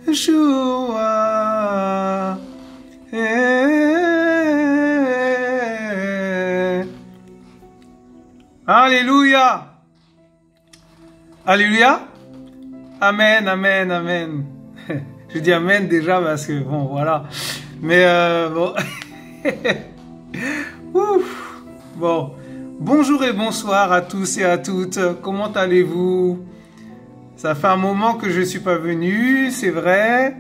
Yeshua. Alléluia. Alléluia. Amen, amen, amen. Je dis amen déjà parce que bon, voilà. Mais bon. Ouf. Bon. Bonjour et bonsoir à tous et à toutes. Comment allez-vous? Ça fait un moment que je ne suis pas venu, c'est vrai.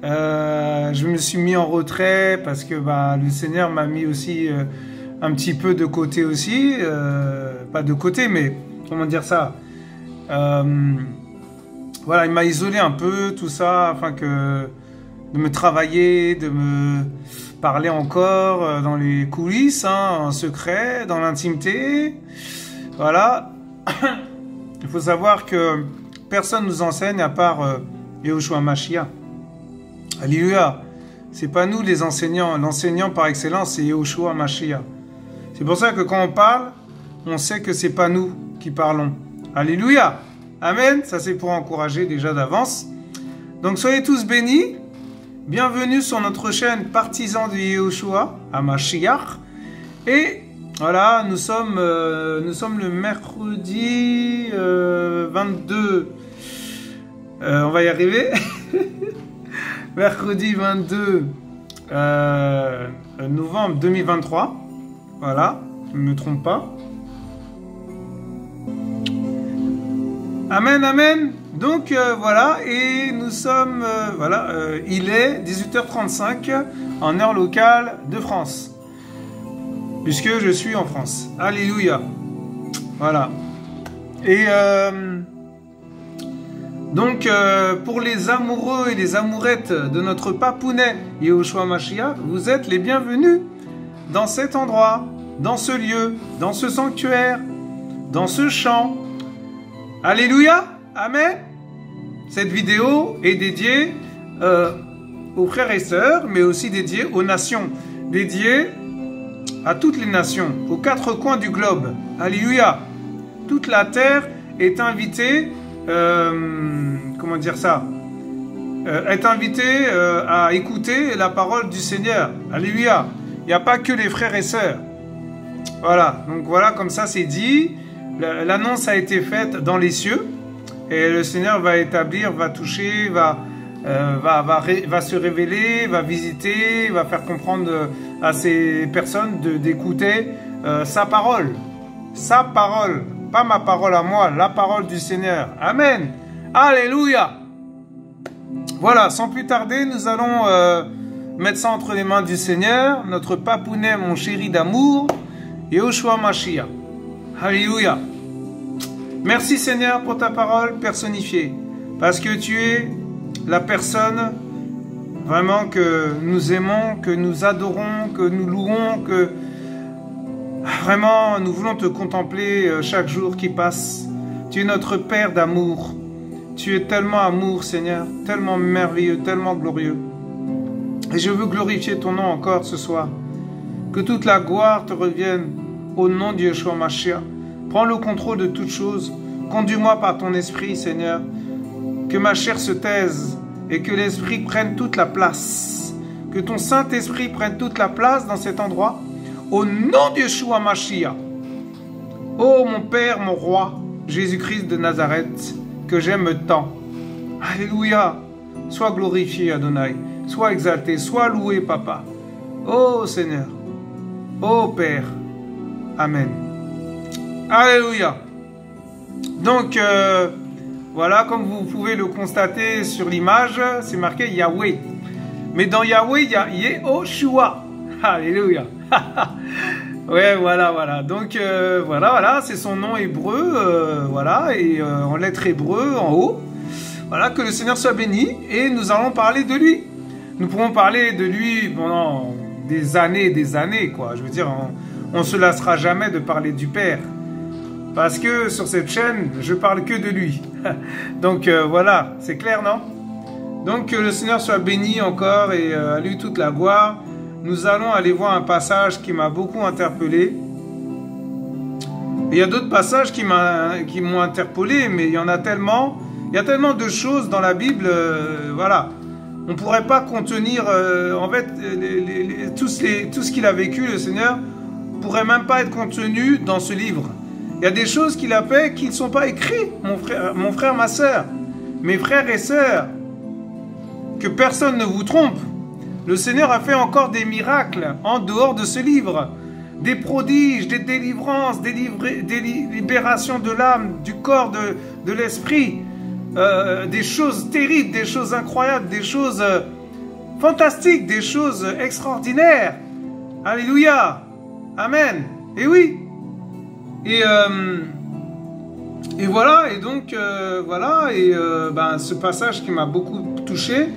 Je me suis mis en retrait parce que le Seigneur m'a mis aussi un petit peu de côté aussi. Pas de côté, mais comment dire ça? Voilà, il m'a isolé un peu, tout ça, afin de me travailler, de me parler encore dans les coulisses, hein, en secret, dans l'intimité. Voilà. Il faut savoir que personne nous enseigne à part Yahushua Mashiach. Alléluia. C'est pas nous les enseignants. L'enseignant par excellence, c'est Yahushua Mashiach. C'est pour ça que quand on parle, on sait que c'est pas nous qui parlons. Alléluia. Amen. Ça, c'est pour encourager déjà d'avance. Donc, soyez tous bénis. Bienvenue sur notre chaîne Partisans de Yahushua à Mashiach. Et voilà, nous sommes le mercredi 22. On va y arriver. Mercredi 22 novembre 2023. Voilà, je ne me trompe pas. Amen, amen. Donc voilà, et nous sommes, il est 18h35 en heure locale de France, puisque je suis en France. Alléluia. Voilà. Et donc, pour les amoureux et les amourettes de notre papounet Yahushua Mashiach, vous êtes les bienvenus dans cet endroit, dans ce lieu, dans ce sanctuaire, dans ce chant. Alléluia. Amen. Cette vidéo est dédiée aux frères et sœurs, mais aussi dédiée aux nations, dédiée à toutes les nations, aux quatre coins du globe. Alléluia. Toute la terre est invitée, comment dire ça, est invitée à écouter la parole du Seigneur. Alléluia. Il n'y a pas que les frères et sœurs. Voilà. Donc voilà, comme ça c'est dit. L'annonce a été faite dans les cieux. Et le Seigneur va établir, va toucher, va se révéler, va visiter, va faire comprendre à ces personnes d'écouter sa parole. Sa parole. Pas ma parole à moi, la parole du Seigneur. Amen. Alléluia. Voilà, sans plus tarder, nous allons mettre ça entre les mains du Seigneur. Notre papounet, mon chéri d'amour, Yahushua Mashiach. Alléluia. Merci Seigneur pour ta parole personnifiée, parce que tu es la personne vraiment que nous aimons, que nous adorons, que nous louons, que vraiment nous voulons te contempler chaque jour qui passe. Tu es notre Père d'amour. Tu es tellement amour Seigneur, tellement merveilleux, tellement glorieux. Et je veux glorifier ton nom encore ce soir. Que toute la gloire te revienne au nom de Yeshua Mashiach. Prends le contrôle de toutes choses. Conduis-moi par ton esprit, Seigneur. Que ma chair se taise et que l'esprit prenne toute la place. Que ton Saint-Esprit prenne toute la place dans cet endroit. Au nom de Yeshua Mashiach. Ô mon Père, mon Roi, Jésus-Christ de Nazareth, que j'aime tant. Alléluia. Sois glorifié, Adonai. Sois exalté, sois loué, Papa. Ô Seigneur. Ô Père. Amen. Alléluia. Donc, voilà, comme vous pouvez le constater sur l'image, c'est marqué Yahweh. Mais dans Yahweh, il y a Yehoshua. Alléluia. Ouais, voilà. Donc, voilà, c'est son nom hébreu, voilà, et en lettres hébreu, en haut. Voilà, que le Seigneur soit béni, et nous allons parler de lui. Nous pourrons parler de lui pendant des années, quoi. Je veux dire, on ne se lassera jamais de parler du Père. Parce que sur cette chaîne, je parle que de lui. Donc voilà, c'est clair, non? Donc que le Seigneur soit béni encore et à lui toute la gloire. Nous allons aller voir un passage qui m'a beaucoup interpellé. Et il y a d'autres passages qui m'ont interpellé, mais il y en a tellement. Il y a tellement de choses dans la Bible, voilà. On ne pourrait pas contenir, en fait, tout ce qu'il a vécu, le Seigneur, ne pourrait même pas être contenu dans ce livre. Il y a des choses qu'il a fait qui ne sont pas écrites, mon frère, ma soeur. Mes frères et sœurs, que personne ne vous trompe. Le Seigneur a fait encore des miracles en dehors de ce livre. Des prodiges, des délivrances, des libérations de l'âme, du corps, de l'esprit. Des choses terribles, des choses incroyables, des choses fantastiques, des choses extraordinaires. Alléluia. Amen. Et oui. Et voilà, et donc, voilà, et ce passage qui m'a beaucoup touché.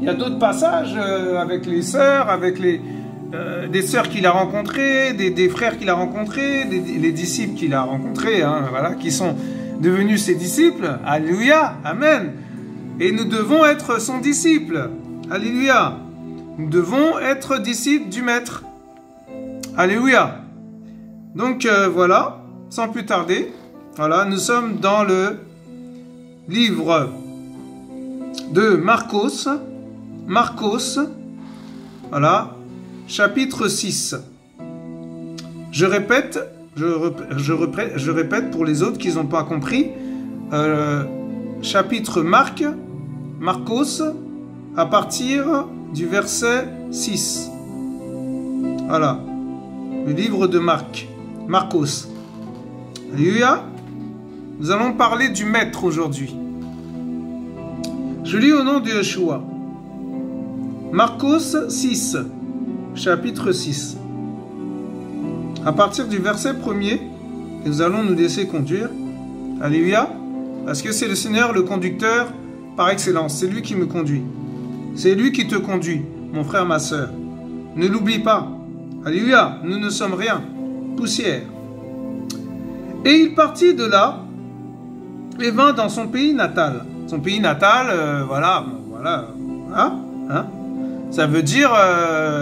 Il y a d'autres passages avec les sœurs, avec des sœurs qu'il a rencontrées, des frères qu'il a rencontrés, les disciples qu'il a rencontrés, hein, voilà, qui sont devenus ses disciples. Alléluia, amen. Et nous devons être son disciple. Alléluia. Nous devons être disciples du Maître. Alléluia. Donc voilà, sans plus tarder, voilà, nous sommes dans le livre de Marcos, voilà, chapitre 6. Je répète pour les autres qui n'ont pas compris, chapitre Marcos, à partir du verset 6. Voilà, le livre de Marcos. Alléluia. Nous allons parler du Maître aujourd'hui. Je lis au nom de Yeshua. Marcos 6, chapitre 6. À partir du verset 1er, nous allons nous laisser conduire. Alléluia. Parce que c'est le Seigneur, le conducteur par excellence. C'est lui qui me conduit. C'est lui qui te conduit, mon frère, ma soeur. Ne l'oublie pas. Alléluia. Nous ne sommes rien. Poussière. Et il partit de là et vint dans son pays natal. Son pays natal, voilà. Hein? Ça veut dire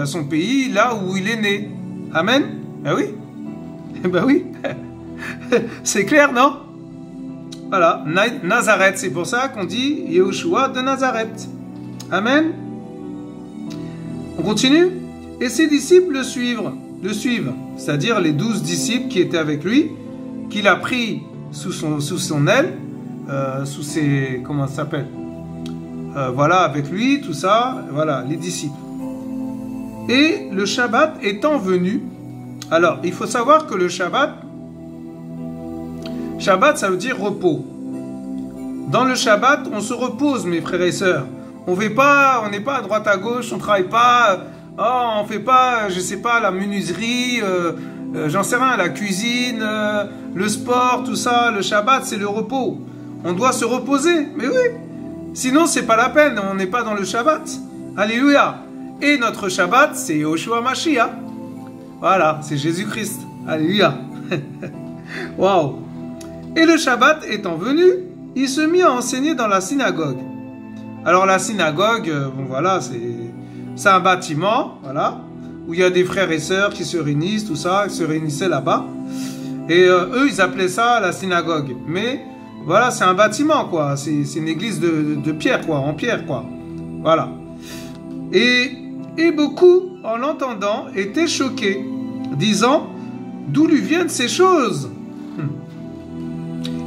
son pays, là où il est né. Amen. Ben oui. Ben oui. C'est clair, non? Voilà. Nazareth, c'est pour ça qu'on dit Yehoshua de Nazareth. Amen. On continue. Et ses disciples le suivent. C'est-à-dire les 12 disciples qui étaient avec lui, qu'il a pris sous son aile, sous ses... Comment ça s'appelle? Voilà, avec lui, tout ça, voilà, les disciples. Et le Shabbat étant venu, alors, il faut savoir que le Shabbat, ça veut dire repos. Dans le Shabbat, on se repose, mes frères et sœurs. On n'est pas à droite à gauche, on ne travaille pas, on ne fait pas, je ne sais pas, la menuiserie, j'en sais rien, la cuisine, le sport, tout ça. Le Shabbat, c'est le repos. On doit se reposer, mais oui. Sinon, c'est pas la peine, on n'est pas dans le Shabbat. Alléluia. Et notre Shabbat, c'est Yehoshua Mashiach. Voilà, c'est Jésus-Christ. Alléluia. Waouh. Et le Shabbat étant venu, il se mit à enseigner dans la synagogue. Alors la synagogue, bon voilà, c'est un bâtiment, voilà, où il y a des frères et sœurs qui se réunissent, tout ça, qui se réunissaient là-bas. Et eux, ils appelaient ça la synagogue. Mais voilà, c'est un bâtiment, quoi. C'est une église de pierre, quoi, en pierre, quoi. Voilà. Et beaucoup, en l'entendant, étaient choqués, disant, d'où lui viennent ces choses?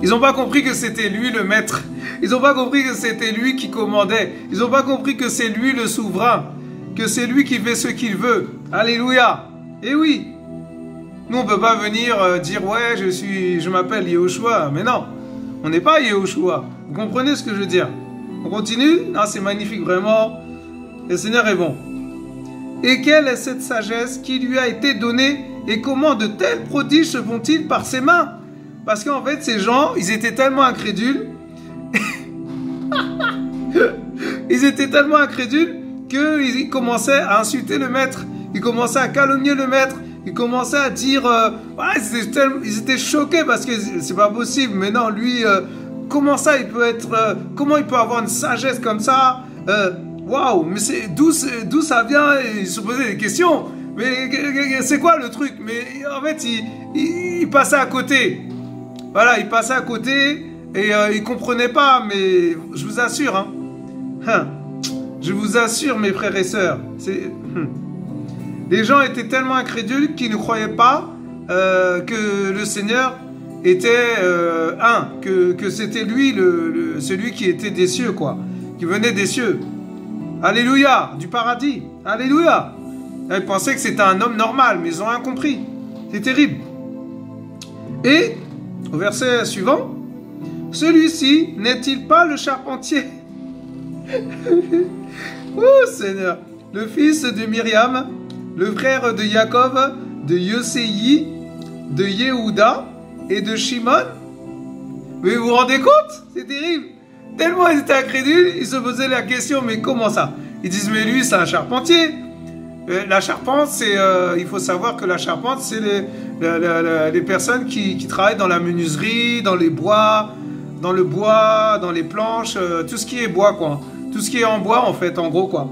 Ils n'ont pas compris que c'était lui le maître. Ils n'ont pas compris que c'était lui qui commandait. Ils n'ont pas compris que c'est lui le souverain. Que c'est lui qui fait ce qu'il veut. Alléluia. Et oui. Nous, on ne peut pas venir dire, ouais, je m'appelle Yehoshua. Mais non. On n'est pas Yehoshua. Vous comprenez ce que je veux dire? On continue? Non, c'est magnifique, vraiment. Le Seigneur est bon. Et quelle est cette sagesse qui lui a été donnée? Et comment de tels prodiges se font-ils par ses mains? Parce qu'en fait, ces gens, ils étaient tellement incrédules. Ils étaient tellement incrédules qu'ils commençaient à insulter le maître. Ils commençaient à calomnier le maître. Ils commençaient à dire... ils étaient choqués parce que c'est pas possible. Mais non, lui, comment ça, il peut être... comment il peut avoir une sagesse comme ça? Waouh, mais d'où ça vient? Ils se posaient des questions. Mais c'est quoi le truc? Mais en fait, il passait à côté. Voilà, il passait à côté et il ne comprenait pas. Mais je vous assure, Je vous assure, mes frères et sœurs, les gens étaient tellement incrédules qu'ils ne croyaient pas que le Seigneur était que c'était lui, celui qui était des cieux, quoi, qui venait des cieux. Alléluia, du paradis. Alléluia. Ils pensaient que c'était un homme normal, mais ils n'ont rien compris. C'est terrible. Et, au verset suivant, celui-ci n'est-il pas le charpentier? Oh Seigneur, le fils de Myriam, le frère de Jacob, de Yoséi, de Yehuda et de Shimon. Mais vous vous rendez compte? C'est terrible. Tellement ils étaient incrédules, ils se posaient la question, mais comment ça? Ils disent, mais lui, c'est un charpentier. La charpente, c'est, il faut savoir que la charpente, c'est les personnes qui travaillent dans la menuiserie, dans les bois, dans le bois, dans les planches, tout ce qui est bois, quoi. Tout ce qui est en bois, en fait, en gros, quoi.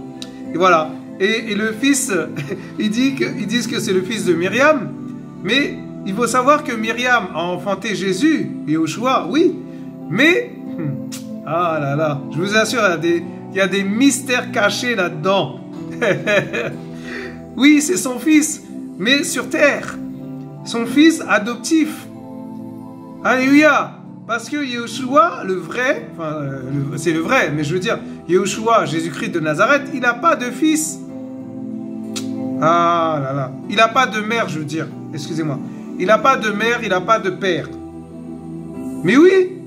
Et voilà. Et le fils, ils disent que c'est le fils de Myriam, mais il faut savoir que Myriam a enfanté Jésus, Yahushua, oui, mais, ah là là, je vous assure, il y a des mystères cachés là-dedans. Oui, c'est son fils, mais sur terre, son fils adoptif. Alléluia. Parce que Yahushua, le vrai, enfin, c'est le vrai, mais je veux dire, Yahushua, Jésus-Christ de Nazareth, il n'a pas de fils. Ah là là. Il n'a pas de mère, je veux dire. Excusez-moi. Il n'a pas de mère, il n'a pas de père. Mais oui,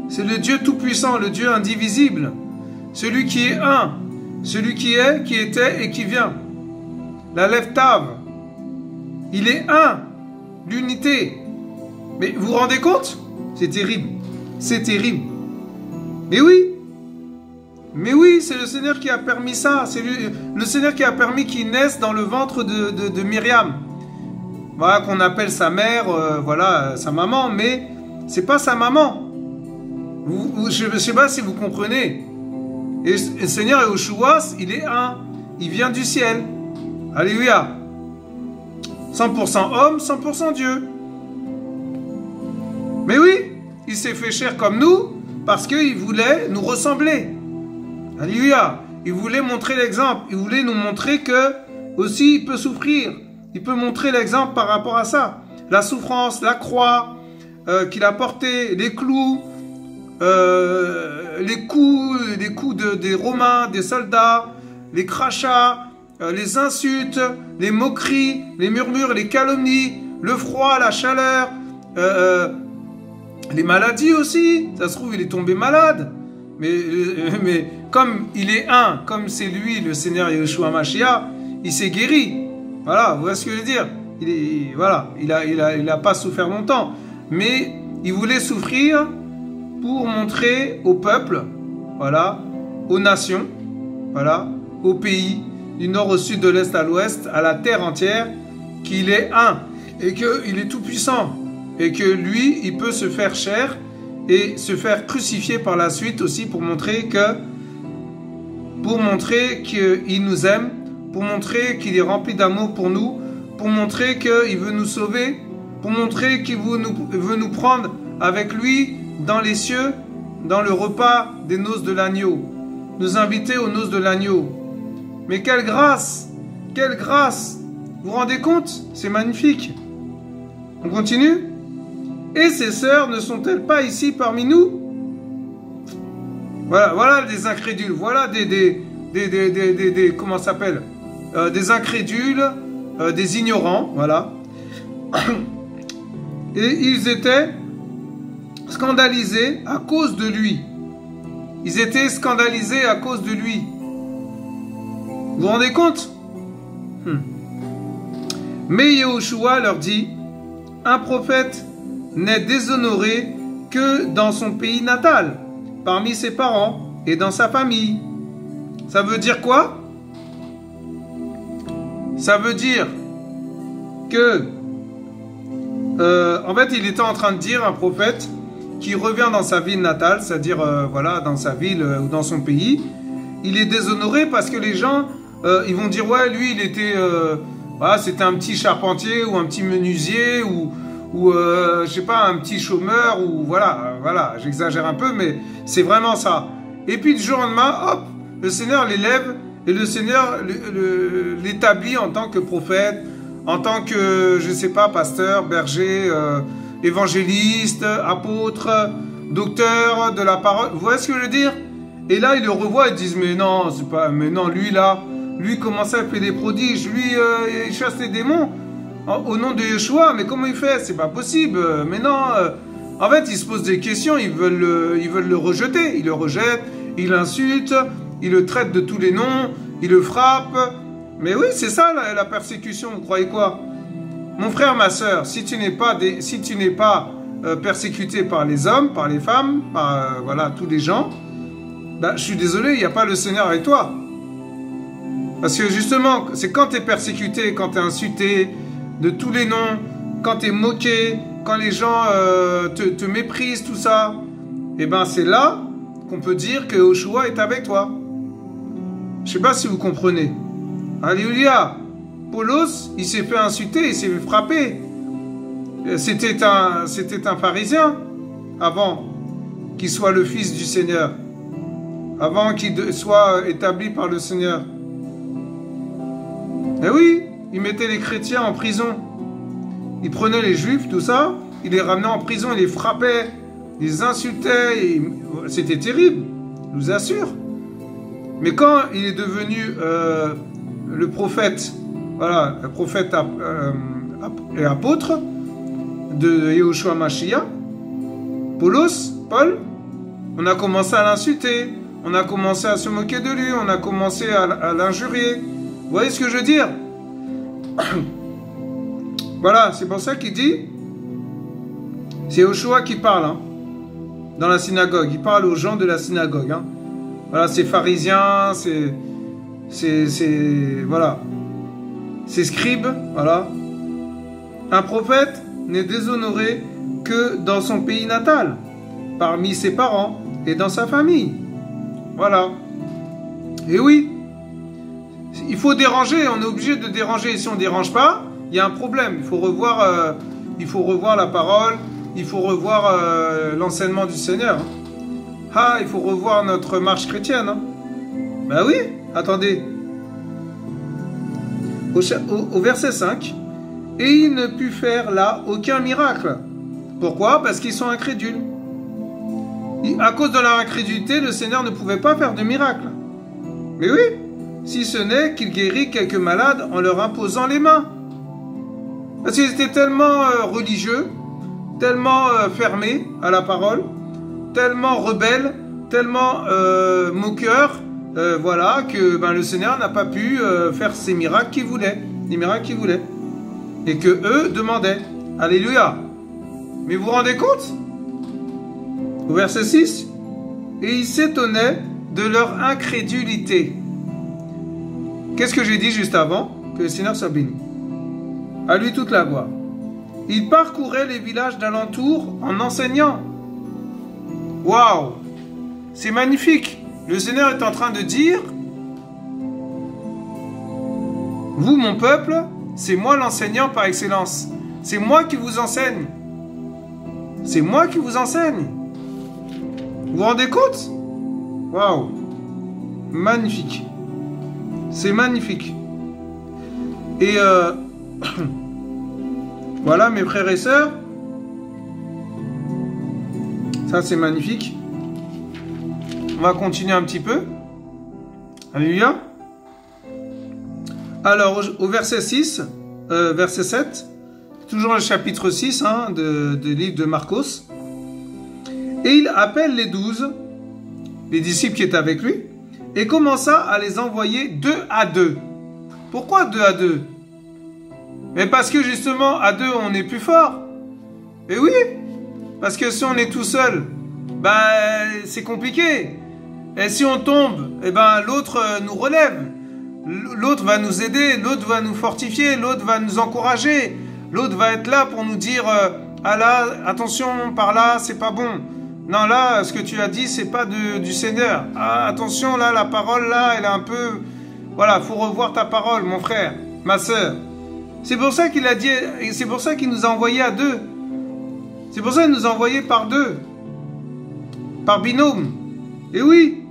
c'est le Dieu tout-puissant, le Dieu indivisible. Celui qui est un. Celui qui est, qui était et qui vient. La Lève-Tav. Il est un. L'unité. Mais vous vous rendez compte? C'est terrible. C'est terrible. Mais oui. Mais oui, c'est le Seigneur qui a permis ça. C'est le Seigneur qui a permis qu'il naisse dans le ventre de Myriam. Voilà, qu'on appelle sa mère, voilà, sa maman, mais c'est pas sa maman. Je ne sais pas si vous comprenez. Et le Seigneur Yahushua, il est un. Il vient du ciel. Alléluia. 100% homme, 100% Dieu. Mais oui, il s'est fait chair comme nous parce qu'il voulait nous ressembler. Alléluia. Il voulait montrer l'exemple. Il voulait nous montrer que aussi il peut souffrir. Il peut montrer l'exemple par rapport à ça. La souffrance, la croix qu'il a portée, les clous, les coups des Romains, des soldats, les crachats, les insultes, les moqueries, les murmures, les calomnies, le froid, la chaleur, les maladies aussi. Ça se trouve, il est tombé malade. Mais comme il est un, comme c'est lui, le Seigneur Yeshua Mashiach, il s'est guéri. Voilà, vous voyez ce que je veux dire? Il a pas souffert longtemps. Mais il voulait souffrir pour montrer au peuple, voilà, aux nations, voilà, au pays, du nord au sud, de l'est à l'ouest, à la terre entière, qu'il est un. Et qu'il est tout puissant. Et que lui, il peut se faire chair et se faire crucifier par la suite aussi pour montrer qu'il nous aime, pour montrer qu'il est rempli d'amour pour nous, pour montrer qu'il veut nous sauver, pour montrer qu'il veut nous prendre avec lui dans les cieux, dans le repas des noces de l'agneau, nous inviter aux noces de l'agneau. Mais quelle grâce! Quelle grâce! Vous vous rendez compte? C'est magnifique. On continue? Et ces sœurs ne sont-elles pas ici parmi nous? Voilà des incrédules, voilà comment ça s'appelle? Des incrédules, des ignorants, voilà. Et ils étaient scandalisés à cause de lui. Ils étaient scandalisés à cause de lui. Vous vous rendez compte? Mais Yahushua leur dit, un prophète n'est déshonoré que dans son pays natal, parmi ses parents et dans sa famille. Ça veut dire quoi? Ça veut dire que, en fait, il était en train de dire, un prophète qui revient dans sa ville natale, c'est-à-dire, voilà, dans sa ville ou dans son pays, il est déshonoré parce que les gens, ils vont dire, ouais, lui, il était, voilà, c'était un petit charpentier ou un petit menuisier ou je sais pas, un petit chômeur, ou voilà, j'exagère un peu, mais c'est vraiment ça. Et puis du jour au lendemain, hop, le Seigneur l'élève et le Seigneur l'établit en tant que prophète, en tant que, je ne sais pas, pasteur, berger, évangéliste, apôtre, docteur de la parole. Vous voyez ce que je veux dire? Et là, ils le revoient et disent, mais non, c'est pas, mais non, lui là, lui commence à faire des prodiges, lui il chasse les démons au nom de Yeshua, mais comment il fait? C'est pas possible, mais non. En fait, ils se posent des questions, ils veulent le rejeter, ils le rejettent, ils l'insultent, ils le traitent de tous les noms, ils le frappent. Mais oui, c'est ça la persécution, vous croyez quoi? Mon frère, ma soeur, si tu n'es pas, persécuté par les hommes, par les femmes, par voilà, tous les gens, bah, je suis désolé, il n'y a pas le Seigneur avec toi. Parce que justement, c'est quand tu es persécuté, quand tu es insulté de tous les noms, quand tu es moqué, quand les gens te méprisent, tout ça, et ben c'est là qu'on peut dire que Yeshua est avec toi. Je ne sais pas si vous comprenez. Alléluia. Paulos, il s'est fait insulter, il s'est fait frapper. C'était un pharisien avant qu'il soit le fils du Seigneur, avant qu'il soit établi par le Seigneur. Et oui, il mettait les chrétiens en prison. Il prenait les juifs, tout ça, il les ramenait en prison, il les frappait, il les insultait. C'était terrible, je vous assure. Mais quand il est devenu le prophète, voilà, le prophète et apôtre de Yehoshua Mashiach, Paul, on a commencé à l'insulter, on a commencé à se moquer de lui, on a commencé à l'injurier. Vous voyez ce que je veux dire? Voilà, c'est pour ça qu'il dit, c'est Yehoshua qui parle, hein, dans la synagogue, il parle aux gens de la synagogue, hein. Voilà, c'est pharisiens, voilà, c'est scribes, voilà. Un prophète n'est déshonoré que dans son pays natal, parmi ses parents et dans sa famille. Voilà. Et oui, il faut déranger, on est obligé de déranger. Et si on ne dérange pas, il y a un problème. Il faut revoir la parole, il faut revoir l'enseignement du Seigneur. Ah, il faut revoir notre marche chrétienne. Hein. Ben oui, attendez. Au verset 5, « Et il ne put faire là aucun miracle. » Pourquoi? Parce qu'ils sont incrédules. À cause de leur incrédulité, le Seigneur ne pouvait pas faire de miracle. Mais oui, si ce n'est qu'il guérit quelques malades en leur imposant les mains. Parce qu'ils étaient tellement religieux, tellement fermés à la parole, tellement rebelles, tellement moqueurs, voilà, que le Seigneur n'a pas pu faire ces miracles qu'il voulait, les miracles qu'il voulait. Et que eux demandaient. Alléluia. Mais vous vous rendez compte? Au verset 6, « Et ils s'étonnaient de leur incrédulité. » Qu'est-ce que j'ai dit juste avant? Que le Seigneur soit béni. À lui toute la gloire. Il parcourait les villages d'alentour en enseignant. Waouh! C'est magnifique. Le Seigneur est en train de dire, « Vous, mon peuple, c'est moi l'enseignant par excellence. C'est moi qui vous enseigne. C'est moi qui vous enseigne. » Vous vous rendez compte? Waouh! Magnifique. C'est magnifique. Et voilà, mes frères et sœurs. Ça, c'est magnifique. On va continuer un petit peu. Alléluia. Alors, au verset 6, verset 7, toujours le chapitre 6 hein, du livre de Marcos. Et il appelle les 12, les disciples qui étaient avec lui, et commença à les envoyer 2 à 2. Pourquoi 2 à 2? Mais parce que justement, à 2, on est plus fort. Et oui, parce que si on est tout seul, c'est compliqué. Et si on tombe, l'autre nous relève. L'autre va nous aider, l'autre va nous fortifier, l'autre va nous encourager. L'autre va être là pour nous dire ah là, attention, par là, c'est pas bon. Non, là, ce que tu as dit, c'est pas du Seigneur. Ah, attention, là, la parole, là, elle est un peu... Voilà, faut revoir ta parole, mon frère, ma sœur. C'est pour ça qu'il a dit... C'est pour ça qu'il nous a envoyés à 2. C'est pour ça qu'il nous a envoyés par 2. Par binôme. Et oui.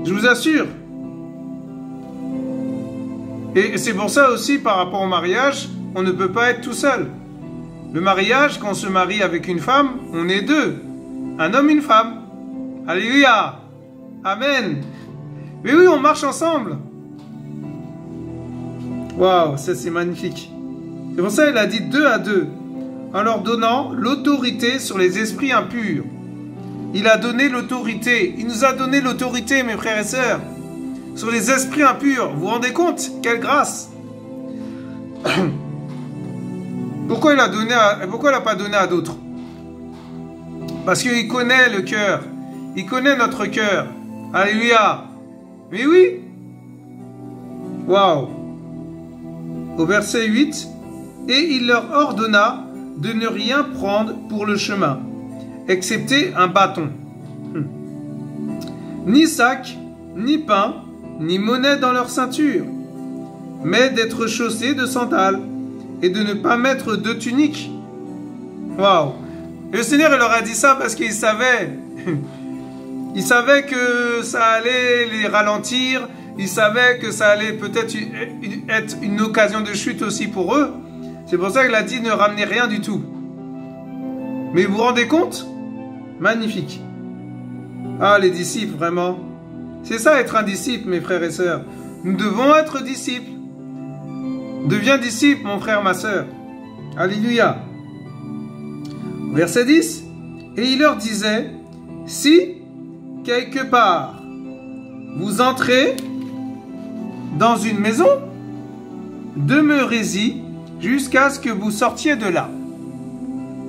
Je vous assure. Et c'est pour ça aussi, par rapport au mariage, on ne peut pas être tout seul. Le mariage, quand on se marie avec une femme, on est deux. Un homme, une femme. Alléluia. Amen. Mais oui, on marche ensemble. Waouh, ça c'est magnifique. C'est pour ça qu'il a dit 2 à 2, en leur donnant l'autorité sur les esprits impurs. Il a donné l'autorité. Il nous a donné l'autorité, mes frères et sœurs, sur les esprits impurs. Vous vous rendez compte? Quelle grâce! Pourquoi il n'a pas donné à d'autres? Parce qu'il connaît le cœur. Il connaît notre cœur. Alléluia. Mais oui. Waouh. Au verset 8. Et il leur ordonna de ne rien prendre pour le chemin, excepté un bâton. Ni sac, ni pain, ni monnaie dans leur ceinture, mais d'être chaussés de sandales et de ne pas mettre de tunique. Waouh! Le Seigneur il leur a dit ça parce qu'il savait. Il savait que ça allait les ralentir. Il savait que ça allait peut-être être une occasion de chute aussi pour eux. C'est pour ça qu'il a dit ne ramenez rien du tout. Mais vous vous rendez compte? Magnifique. Ah, les disciples, vraiment. C'est ça être un disciple, mes frères et sœurs. Nous devons être disciples. Deviens disciple, mon frère, ma sœur. Alléluia. Verset 10. Et il leur disait, si, quelque part, vous entrez dans une maison, demeurez-y jusqu'à ce que vous sortiez de là.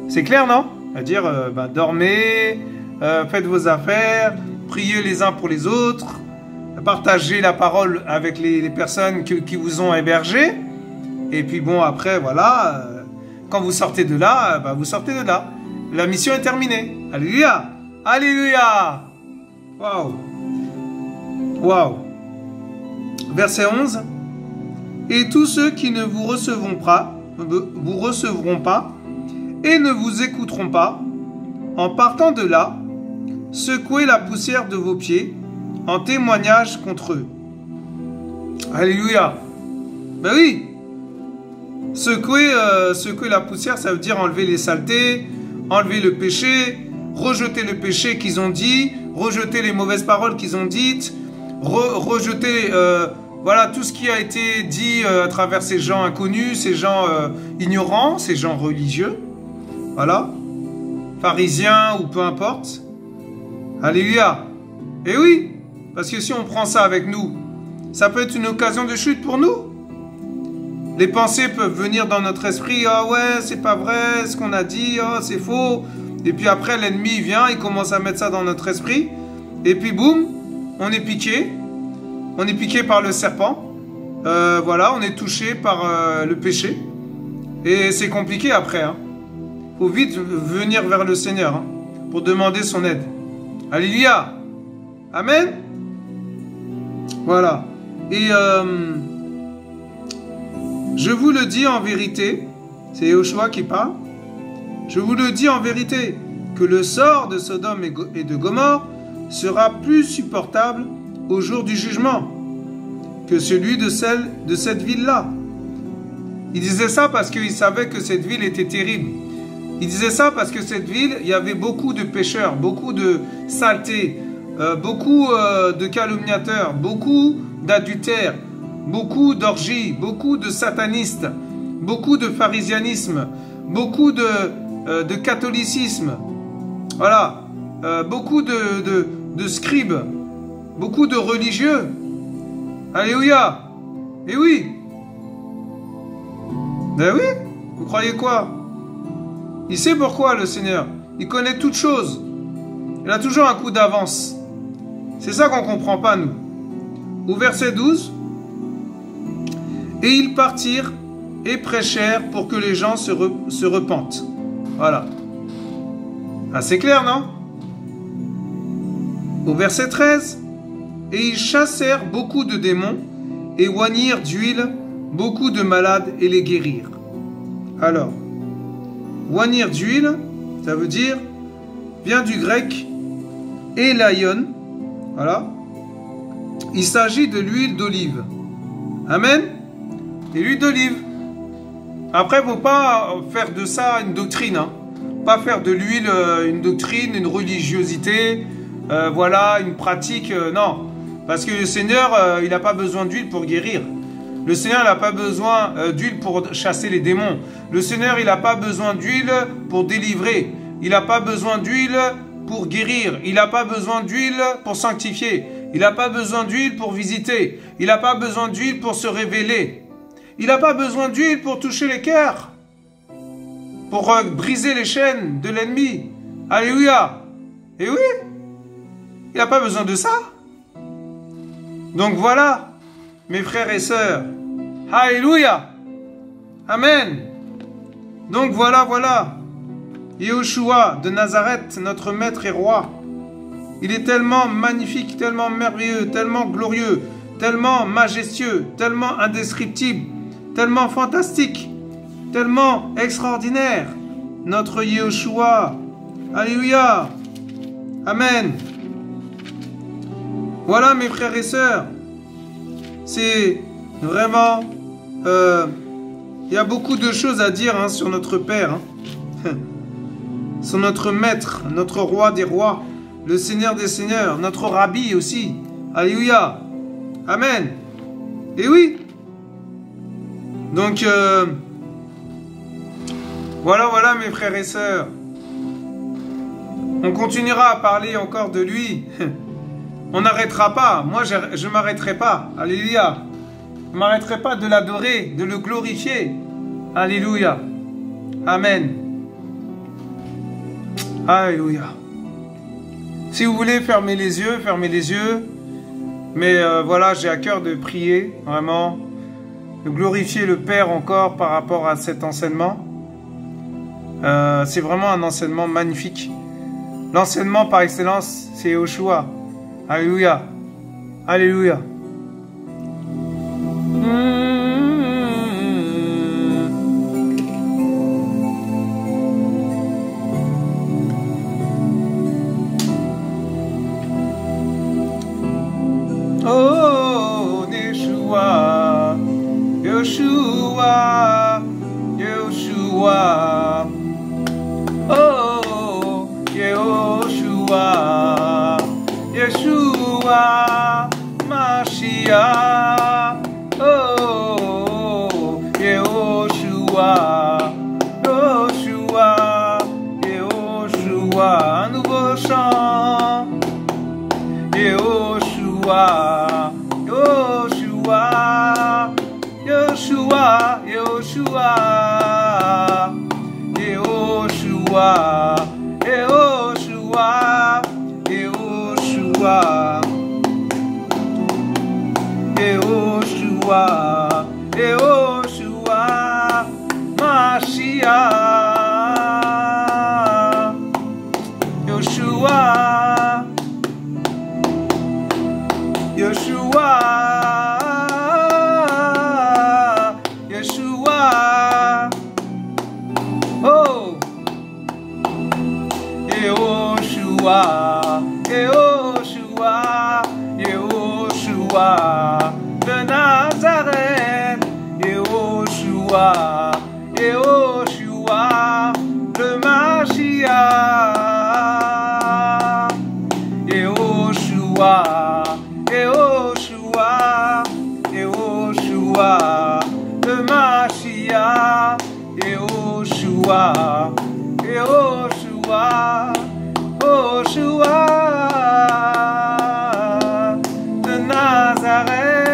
C'est clair, non? C'est-à-dire, dormez, faites vos affaires, priez les uns pour les autres, partagez la parole avec les personnes qui vous ont hébergé. Et puis bon, après, voilà, quand vous sortez de là, vous sortez de là. La mission est terminée. Alléluia! Alléluia! Waouh! Waouh! Verset 11. Et tous ceux qui ne vous recevront pas et ne vous écouteront pas, en partant de là, secouez la poussière de vos pieds en témoignage contre eux. Alléluia. Ben oui. Secouer la poussière, ça veut dire enlever les saletés, enlever le péché, rejeter le péché qu'ils ont dit, rejeter les mauvaises paroles qu'ils ont dites, rejeter voilà tout ce qui a été dit à travers ces gens inconnus, ces gens ignorants, ces gens religieux, voilà, pharisiens ou peu importe. Alléluia. Et oui, parce que si on prend ça avec nous, ça peut être une occasion de chute pour nous. Les pensées peuvent venir dans notre esprit. Ah ouais, c'est pas vrai, ce qu'on a dit, oh, c'est faux. Et puis après, l'ennemi vient, il commence à mettre ça dans notre esprit. Et puis boum, on est piqué. On est piqué par le serpent. Voilà, on est touché par le péché. Et c'est compliqué après. Il faut vite venir vers le Seigneur pour demander son aide. Alléluia. Amen. Voilà. Et je vous le dis en vérité, c'est Yoshua qui parle, je vous le dis en vérité, que le sort de Sodome et de Gomorrhe sera plus supportable au jour du jugement que celui de cette ville-là. Il disait ça parce qu'il savait que cette ville était terrible. Il disait ça parce que cette ville, il y avait beaucoup de pécheurs, beaucoup de saleté, beaucoup de calomniateurs, beaucoup d'adultères, beaucoup d'orgies, beaucoup de satanistes, beaucoup de pharisianisme, beaucoup de catholicisme, voilà, beaucoup de scribes, beaucoup de religieux. Alléluia. Et oui. Ben oui, vous croyez quoi? Il sait pourquoi le Seigneur. Il connaît toutes choses. Il a toujours un coup d'avance. C'est ça qu'on ne comprend pas, nous. Au verset 12. Et ils partirent et prêchèrent pour que les gens se repentent. Voilà. Ah, c'est clair, non? Au verset 13. Et ils chassèrent beaucoup de démons et oignirent d'huile beaucoup de malades et les guérirent. Alors, oignir d'huile, ça veut dire, vient du grec elaion, voilà, Il s'agit de l'huile d'olive. Amen. Et l'huile d'olive. Après, il ne faut pas faire de ça une doctrine. Hein. Pas faire de l'huile une doctrine, une religiosité, voilà, une pratique. Non. Parce que le Seigneur, il n'a pas besoin d'huile pour guérir. Le Seigneur n'a pas besoin d'huile pour chasser les démons. Le Seigneur, il n'a pas besoin d'huile pour délivrer. Il n'a pas besoin d'huile pour guérir. Il n'a pas besoin d'huile pour sanctifier. Il n'a pas besoin d'huile pour visiter. Il n'a pas besoin d'huile pour se révéler. Il n'a pas besoin d'huile pour toucher les cœurs. Pour briser les chaînes de l'ennemi. Alléluia. Et oui, il n'a pas besoin de ça. Donc voilà, mes frères et sœurs. Alléluia. Amen. Donc voilà. Yahushua de Nazareth, notre maître et roi. Il est tellement magnifique, tellement merveilleux, tellement glorieux, tellement majestueux, tellement indescriptible, tellement fantastique, tellement extraordinaire. Notre Yahushua. Alléluia. Amen. Voilà mes frères et sœurs. C'est vraiment... il y a beaucoup de choses à dire hein, sur notre Père. Hein. Sur notre Maître, notre Roi des rois, le Seigneur des seigneurs, notre Rabbi aussi. Alléluia. Amen. Et oui. Donc, voilà mes frères et sœurs. On continuera à parler encore de lui. On n'arrêtera pas. Moi, je ne m'arrêterai pas. Alléluia. Je ne m'arrêterai pas de l'adorer, de le glorifier. Alléluia. Amen. Alléluia. Si vous voulez, fermez les yeux, Mais voilà, j'ai à cœur de prier, vraiment. De glorifier le Père encore par rapport à cet enseignement. C'est vraiment un enseignement magnifique. L'enseignement par excellence, c'est Yahushua. Alléluia. Alléluia. Oh, Yeshua, Yeshua, Yeshua. Oh, Yeshua, Yeshua, Mashiach. Oh, Yeshua, Yeshua, Yeshua. Un nouveau chant. Yeshua, Yeshua, Yeshua, Yeshua, Yeshua, Yeshua, Yeshua, Yeshua, Yeshua, Mashiach, Yeshua, Yeshua, Yeshua, oh, Yehoshua, Yehoshua, Yehoshua, de Nazareth, Yehoshua, Yehoshua, le Mashiach, Yehoshua. Yehoshua, Yehoshua, le Mashiach, Yehoshua, Yehoshua, Yehoshua, de Nazareth,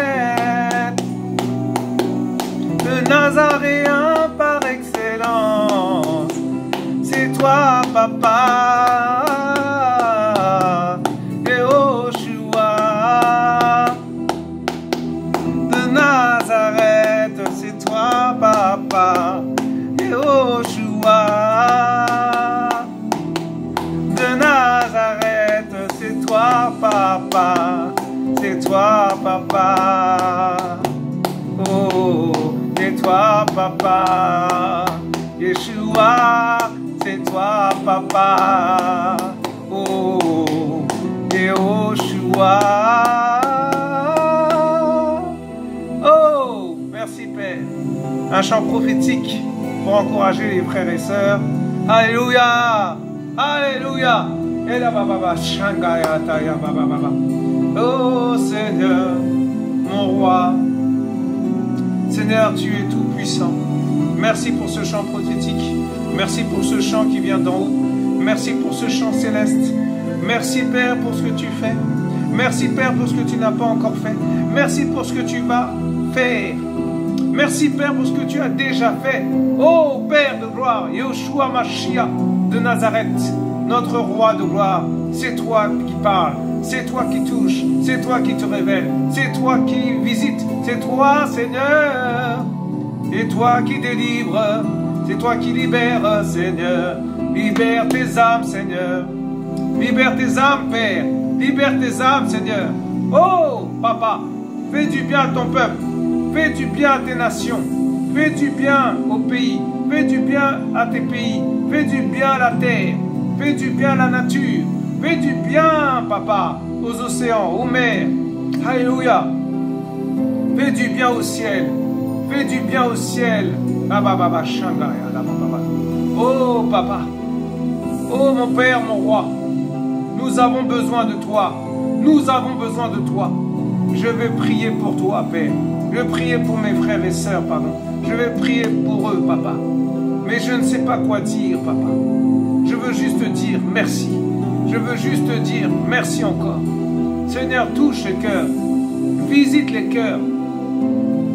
le Nazaréen par excellence, c'est toi, Papa. Papa, Yehoshua, de Nazareth, c'est toi, Papa, c'est toi, Papa, oh, c'est toi, Papa, Yeshua, c'est toi, Papa, oh, Yehoshua. un chant prophétique pour encourager les frères et sœurs. Alléluia, alléluia. Et là, oh Seigneur, mon roi, Seigneur, tu es tout puissant. Merci pour ce chant prophétique. Merci pour ce chant qui vient d'en haut. Merci pour ce chant céleste. Merci Père pour ce que tu fais. Merci Père pour ce que tu n'as pas encore fait. Merci pour ce que tu vas faire. Merci Père pour ce que tu as déjà fait. Oh Père de gloire, Yeshua Mashiach de Nazareth, notre roi de gloire. C'est toi qui parles. C'est toi qui touches. C'est toi qui te révèles. C'est toi qui visites. C'est toi Seigneur. Et toi qui délivres. C'est toi qui libères Seigneur. Libère tes âmes Seigneur. Libère tes âmes Père. Libère tes âmes Seigneur. Oh Papa, fais du bien à ton peuple. Fais du bien à tes nations. Fais du bien au pays. Fais du bien à tes pays. Fais du bien à la terre. Fais du bien à la nature. Fais du bien, Papa, aux océans, aux mers. Alléluia. Fais du bien au ciel. Fais du bien au ciel. Oh, Papa. Oh, mon Père, mon Roi. Nous avons besoin de toi. Nous avons besoin de toi. Je vais prier pour toi, Père. Je vais prier pour mes frères et sœurs, pardon. Je vais prier pour eux, Papa. Mais je ne sais pas quoi dire, Papa. Je veux juste dire merci. Je veux juste dire merci encore. Seigneur, touche les cœurs. Visite les cœurs.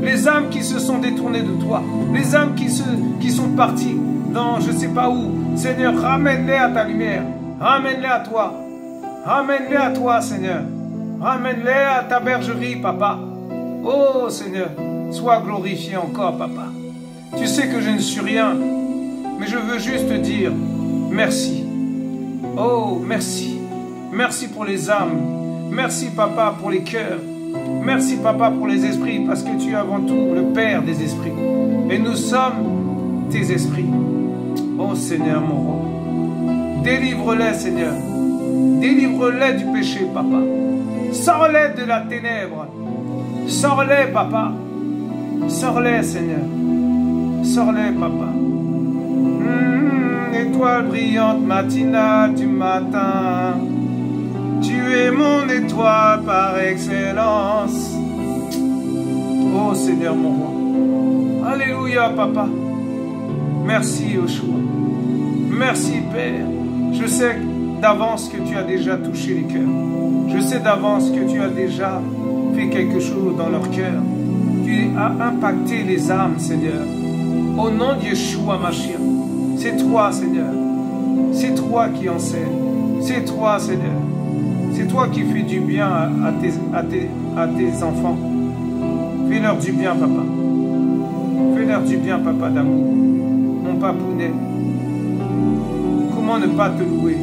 Les âmes qui se sont détournées de toi. Les âmes qui sont parties dans je ne sais pas où. Seigneur, ramène-les à ta lumière. Ramène-les à toi. Ramène-les à toi, Seigneur. Ramène-les à ta bergerie, Papa. Oh, Seigneur, sois glorifié encore, Papa. Tu sais que je ne suis rien, mais je veux juste dire merci. Oh, merci. Merci pour les âmes. Merci, Papa, pour les cœurs. Merci, Papa, pour les esprits, parce que tu es avant tout le Père des esprits. Et nous sommes tes esprits. Oh, Seigneur, mon roi. Délivre-les, Seigneur. Délivre-les du péché, Papa. Sors-les de la ténèbre. Sors-les, Papa. Sors-les, Seigneur. Sors-les, Papa. Étoile brillante matinale du matin. Tu es mon étoile par excellence. Oh Seigneur, mon roi. Alléluia, Papa. Merci, Yeshua. Merci, Père. Je sais d'avance que tu as déjà touché les cœurs. Je sais d'avance que tu as déjà fait quelque chose dans leur cœur. Tu as impacté les âmes, Seigneur. Au nom de Yeshua Mashiach. C'est toi, Seigneur. C'est toi qui enseigne. C'est toi, Seigneur. C'est toi qui fais du bien à tes enfants. Fais-leur du bien, Papa. Fais-leur du bien, Papa d'amour. Mon papounet. Comment ne pas te louer?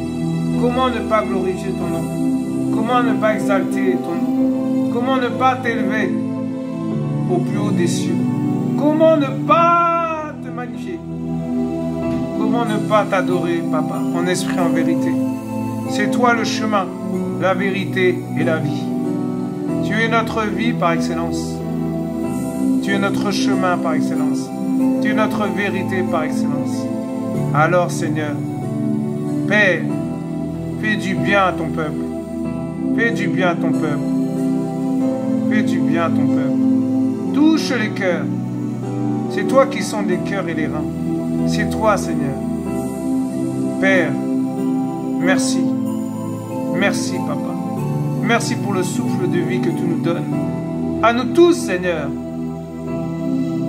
Comment ne pas glorifier ton nom? Comment ne pas exalter ton nom? Comment ne pas t'élever au plus haut des cieux? Comment ne pas te magnifier? Comment ne pas t'adorer, Papa, en esprit, en vérité? C'est toi le chemin, la vérité et la vie. Tu es notre vie par excellence. Tu es notre chemin par excellence. Tu es notre vérité par excellence. Alors, Seigneur, Père, fais du bien à ton peuple. Fais du bien à ton peuple. Fais du bien à ton peuple. Touche les cœurs. C'est toi qui sondes les cœurs et les reins. C'est toi, Seigneur. Père, merci. Merci, Papa. Merci pour le souffle de vie que tu nous donnes. À nous tous, Seigneur.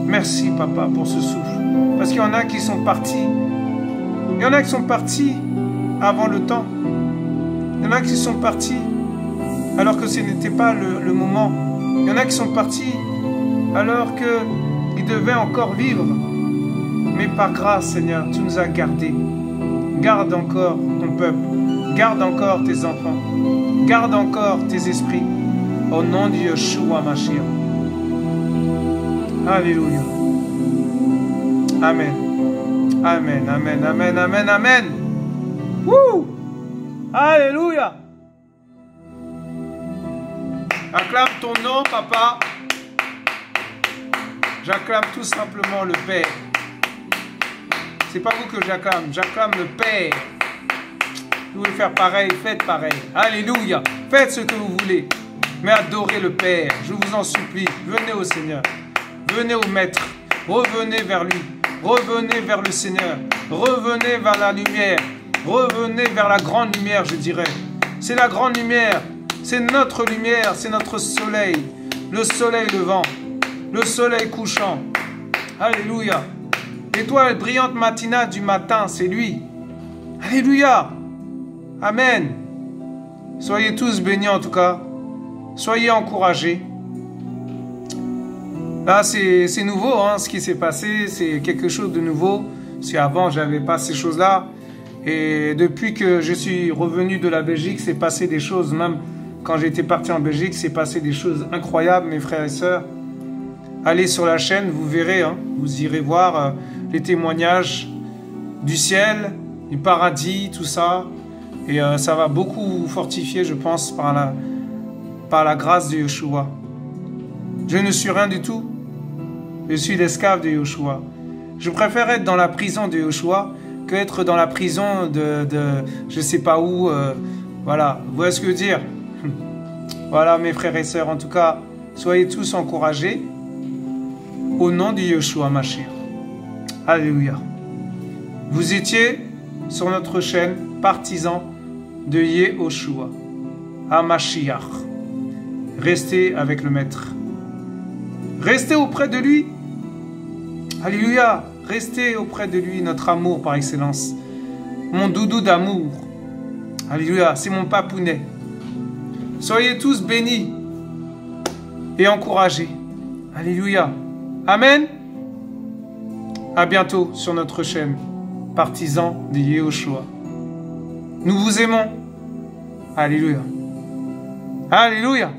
Merci, Papa, pour ce souffle. Parce qu'il y en a qui sont partis. Il y en a qui sont partis avant le temps. Il y en a qui sont partis alors que ce n'était pas le moment. Il y en a qui sont partis alors qu'ils devaient encore vivre. Mais par grâce, Seigneur, tu nous as gardés. Garde encore ton peuple. Garde encore tes enfants. Garde encore tes esprits. Au nom de Yeshua Mashiach. Alléluia. Amen. Amen, amen, amen, amen, amen. Wouh! Alléluia. Acclame ton nom, Papa. J'acclame tout simplement le Père. C'est pas vous que j'acclame le Père. Vous voulez faire pareil, faites pareil. Alléluia. Faites ce que vous voulez. Mais adorez le Père. Je vous en supplie. Venez au Seigneur. Venez au Maître. Revenez vers lui. Revenez vers le Seigneur. Revenez vers la lumière. Revenez vers la grande lumière, je dirais. C'est la grande lumière. C'est notre lumière. C'est notre soleil. Le soleil levant. Le soleil couchant. Alléluia. L'étoile brillante matinale du matin, c'est lui. Alléluia. Amen. Soyez tous bénis en tout cas. Soyez encouragés. Là, c'est nouveau, hein, ce qui s'est passé. C'est quelque chose de nouveau. Parce qu'avant, je n'avais pas ces choses-là. Et depuis que je suis revenu de la Belgique, c'est passé des choses. Même quand j'étais parti en Belgique, c'est passé des choses incroyables, mes frères et sœurs. Allez sur la chaîne, vous verrez. Hein, vous irez voir les témoignages du ciel, du paradis, tout ça. Et ça va beaucoup fortifier, je pense, par la grâce de Yeshua. Je ne suis rien du tout. Je suis l'esclave de Yeshua. Je préfère être dans la prison de Yeshua que être dans la prison de je ne sais pas où. Voilà, vous voyez ce que je veux dire? Voilà, mes frères et sœurs, en tout cas, soyez tous encouragés au nom de Yeshua Mashiach. Alléluia. Vous étiez sur notre chaîne partisans de Yeshua HaMashiach. Restez avec le Maître. Restez auprès de lui. Alléluia. Restez auprès de lui, notre amour par excellence. Mon doudou d'amour. Alléluia. C'est mon papounet. Soyez tous bénis et encouragés. Alléluia. Amen. À bientôt sur notre chaîne partisans de Yeshua. Nous vous aimons. Alléluia. Alléluia.